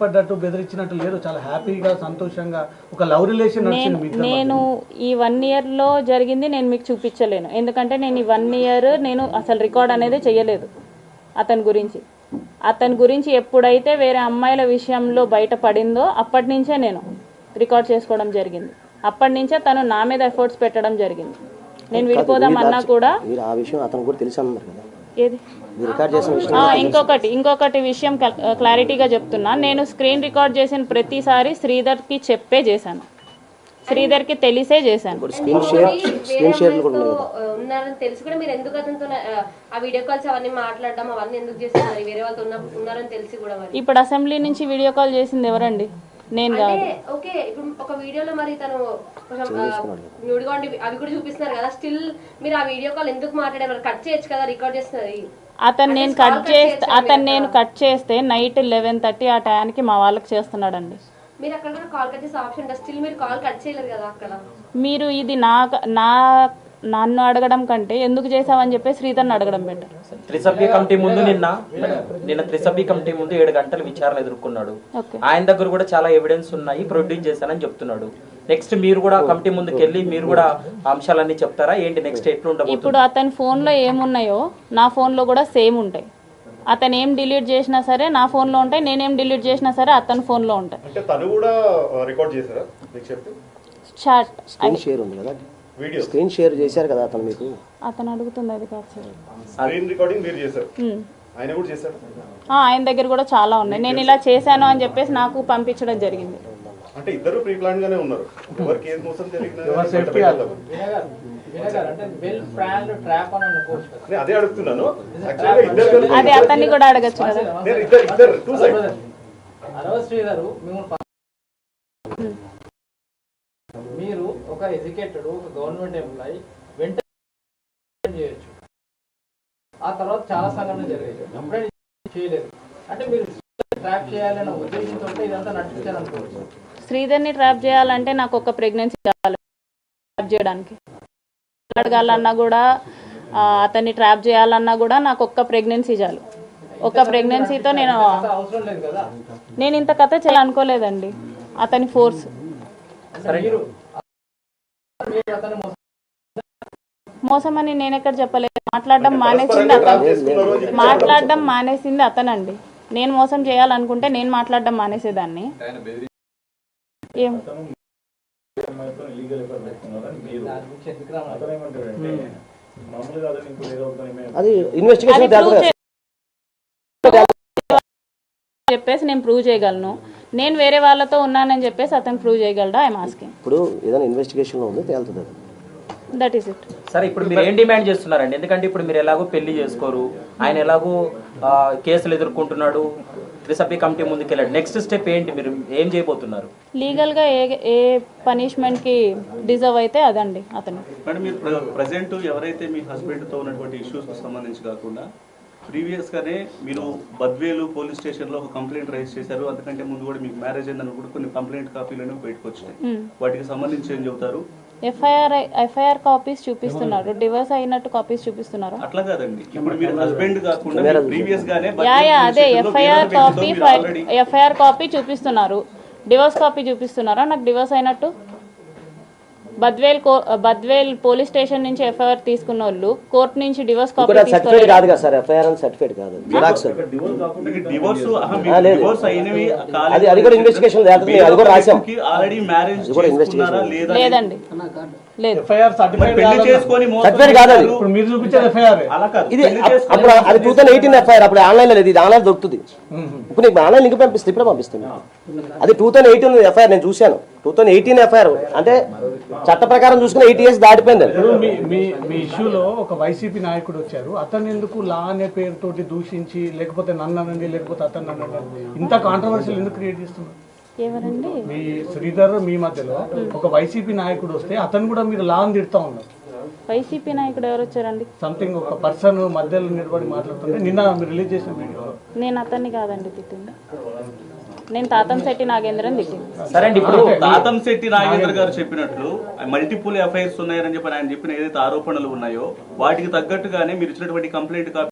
భయపడ్డట్టు బెదిరించినట్టు లేదు, చాలా హ్యాపీగా సంతోషంగా ఒక లవ్ రిలేషన్ నడిచింది. నేను ఈ 1 yearలో జరిగింది నేను మీకు చూపించలేను, ఎందుకంటే నేను ఈ 1 year నేను అసలు రికార్డ్ అనేది చేయలేదు అతని గురించి ఎప్పుడైతే వేరే అమ్మాయిల విషయంలో బయటపడిందో అప్పటి నుంచే నేను రికార్డ్ చేసుకోవడం జరిగింది. అప్పటి నుంచే తను నా మీద ఎఫర్ట్స్ పెట్టడం జరిగింది. నేను విడిపోదామన్నా కూడా ఏది ఇంకొకటి విషయం క్లారిటీగా చెప్తున్నా, నేను స్క్రీన్ రికార్డ్ చేసిన ప్రతిసారి శ్రీధర్కి చెప్పే చేశాను, శ్రీధర్కి తెలిసే చేశాను. ఇప్పుడు అసెంబ్లీ నుంచి వీడియో కాల్ చేసింది ఎవరండి? నేను కాదు. ఓకే, ఇప్పుడు ఒక వీడియోలో మరి తను న్యూడ్గా అవి కూడా చూపిస్తున్నారు కదా, స్టిల్ మీరు ఆ వీడియో కాల్ ఎందుకు మాట్లాడారు? కట్ చేయొచ్చు కదా, రికార్డ్ చేస్తున్నది. అతను నేను కట్ చేస్తే నైట్ 11:30 ఆ టైంకి మా వాళ్ళకి చేస్తున్నాడండి. మీరు అక్కడ కూడా కాల్ కట్ చేసే ఆప్షన్ ఉంటుంది, స్టిల్ మీరు కాల్ కట్ చేయలేరు కదా అక్కడ. మీరు ఇది నన్ను అడగడం కంటే ఎందుకు చేసావని చెప్పి శ్రీధర్ని అడగడం బెటర్. త్రిసభ్య కమిటీ ముందు నిన్న త్రిసభ్య కమిటీ ముందు 7 గంటలు విచారణ ఎదుర్కొన్నాడు. ఆయన దగ్గర కూడా చాలా ఎవిడెన్స్ ఉన్నాయి, ప్రొడ్యూస్ చేశానని చెప్తున్నాడు. నెక్స్ట్ మీరు కూడా కమిటీ ముందుకు వెళ్ళి మీరు కూడా అంశాలన్నీ చెప్తారా ఏంటి? నెక్స్ట్ ఎట్లుంటుంది? ఇప్పుడు అతని ఫోన్లో ఏమున్నాయో నా ఫోన్లో కూడా సేమ్ ఉంటాయి. అతను ఏం డిలీట్ చేసినా సరే నా ఫోన్లో ఉంటాయి, నేనేం డిలీట్ చేసినా సరే అతని ఫోన్లో ఉంటాయి. చాట్ స్క్రీన్ షేర్ చేశారు కదా అతను మీకు. అతను అడుగుతుంది అది కాదు సార్. స్క్రీన్ రికార్డింగ్ మీరు చేశారు, ఆయన కూడా చేశారు. ఆయన దగ్గర కూడా చాలా ఉన్నాయి. నేను ఇలా చేశాను అని చెప్పేసి నాకు పంపించడం జరిగింది. అంటే ఇద్దరు ప్రీ ప్లాన్ గానే ఉన్నారు. ఎవరికి ఏది మోసం జరిగినా అదే అడుగుతున్నాను. అదే అతన్ని కూడా అడగచ్చు కదా. మీరు ఒక ఎడ్యుకేటెడ్ ఒక గవర్నమెంట్ ఎంప్లాయీ వెంటనే చేయొచ్చు, ఆ తర్వాత చాలా సంఘటనలు జరిగాయి, ఎప్పుడైనా చేయలేదు అంటే మీరు ట్రాప్ చేయాలనే ఉద్దేశంతో ఇదంతా నడిపించాలనుకోవచ్చు. శ్రీధర్ని ట్రాప్ చేయాలంటే నాకు ఒక ప్రెగ్నెన్సీ కావాలి ట్రాప్ చేయడానికి. అడగాలన్నా కూడా అతన్ని ట్రాప్ చేయాలన్నా కూడా నాకు ఒక్క ప్రెగ్నెన్సీ చాలు. ఒక్క ప్రెగ్నెన్సీతో అవసరం లేదు కదా. నేను ఇంత కథ చేయాలనుకోలేదండి. అతని ఫోర్స్ మోసం అని నేను ఎక్కడ చెప్పలేదు. మాట్లాడడం మానేసింది అతనండి. నేను మోసం చేయాలనుకుంటే నేను మాట్లాడడం మానేసేదాన్ని. ఏం చెప్పేసి నేను ప్రూవ్ చేయగలను. నేను వేరే వాళ్ళతో ఉన్నానని చెప్పేసి అతను ప్రూవ్ చేయగలడా? I'm asking. ఇప్పుడు ఏదైనా ఇన్వెస్టిగేషన్ లో ఉంది తేలుతుంది. That is it. సరే, ఇప్పుడు మీరు ఏం డిమాండ్ చేస్తున్నారండి? ఎందుకంటే ఇప్పుడు మీరు ఎలాగో పెళ్లి చేసుకోరు, ఆయన ఎలాగో కేసులు ఎదుర్కొంటున్నాడు, త్రిసభ్య కమిటీ ముందుకు వెళ్ళాడు. నెక్స్ట్ స్టెప్ ఏంటి? మీరు ఏం చేయబోతున్నారు? లీగల్ గా ఏ పనిష్మెంట్ కి డిజర్వ్ అయితే అదండి అతను. మేడం, మీరు ప్రెసెంట్ ఎవరైతే మీ హస్బెండ్ తో ఉన్నటువంటి ఇష్యూస్ కు సంబంధించి కాకుండా ప్రీవియస్ గానే మీరు బద్వేలు పోలీస్ స్టేషన్ లో ఒక కంప్లైంట్ రైజ్ చేశారు. అందుకంటే ముందు కూడా మీకు మ్యారేజ్ అయిందని కూడా కొన్ని కంప్లైంట్ కాపీలను బయటకు వచ్చినాయి. వాటికి సంబంధించి ఏం చెబుతారు? ఎఫ్ఐఆర్ కాపీస్ చూపిస్తున్నారు, డివోర్స్ అయినట్టు కాపీస్ చూపిస్తున్నారు. అట్లా కాదండి, ఇప్పుడు మీరు హస్బెండ్ కాకుండా ప్రీవియస్ గానే అదే ఎఫ్ఐఆర్ కాపీ చూపిస్తున్నారు, డివోర్స్ కాపీ చూపిస్తున్నారా నాకు డివోర్స్ అయినట్టు? బద్వేల్ పోలీస్ స్టేషన్ నుంచి ఎఫ్ఐఆర్ తీసుకున్న వాళ్ళు కోర్టు నుంచి డివోర్స్ కాపీ సర్టిఫికేట్ కాదు కదా సార్, ఎఫ్ఐఆర్ అని సర్టిఫికేట్ కాదు, జిరాక్స్. అది కూడా ఇన్వెస్టిగేషన్ అది కూడా రాసాం. ఆల్రెడీ మ్యారేజ్ లేదండి, లేదు. సర్టిఫికేట్ కాదు అది. మీరు చూపించారు ఎఫ్ఐఆర్ ఇది అప్పుడు అది 2018 ఎఫ్ఐఆర్. అప్పుడు ఆన్లైన్ లో లేదు, ఇది ఆన్లైన్ దొరుకుతుంది. ఇప్పుడు నీకు ఆన్లైన్ లింక్ పంపిస్తే ఇప్పుడే పంపిస్తాను. అది 2018 ఎఫ్ఐఆర్, నేను చూశాను. 2018 ఎఫ్ఐఆర్ అంటే చట్ట ప్రకారం చూసుకుని 8 years దాటిపోయింది. మీ ఇష్యూలో ఒక వైసీపీ నాయకుడు వచ్చారు, అతను ఎందుకు లా అనే పేరుతోటి దూషించి లేకపోతే నన్ను అనండి లేకపోతే అతను అనండి ఇంత కాంట్రవర్షియల్ ఎందుకు క్రియేట్ చేస్తున్నారు? ఎవరండి? మీ శ్రీధర్ మీ మధ్యలో ఒక వైసీపీ నాయకుడు వస్తే అతను కూడా మీరు లా అని తిడతా ఉన్నారు. వైసీపీ నాయకుడు ఎవరు వచ్చారండి? సంథింగ్ ఒక పర్సన్ మధ్యలో నిలబడి మాట్లాడుతుంటే నిన్న మీరు రిలీజ్ చేసిన వీడియో. నేను అతన్ని కాదండి తిట్టింది, నేను తాతంశెట్టి నాగేంద్రని తిట్టింది. సరే అండి, ఇప్పుడు తాతంశెట్టి నాగేంద్ర గారు చెప్పినట్లు మల్టిపుల్ ఎఫ్ఐఆర్స్ ఉన్నాయని చెప్పి ఆయన చెప్పిన ఏదైతే ఆరోపణలు ఉన్నాయో వాటికి తగ్గట్టుగానే మీరు ఇచ్చినటువంటి కంప్లైంట్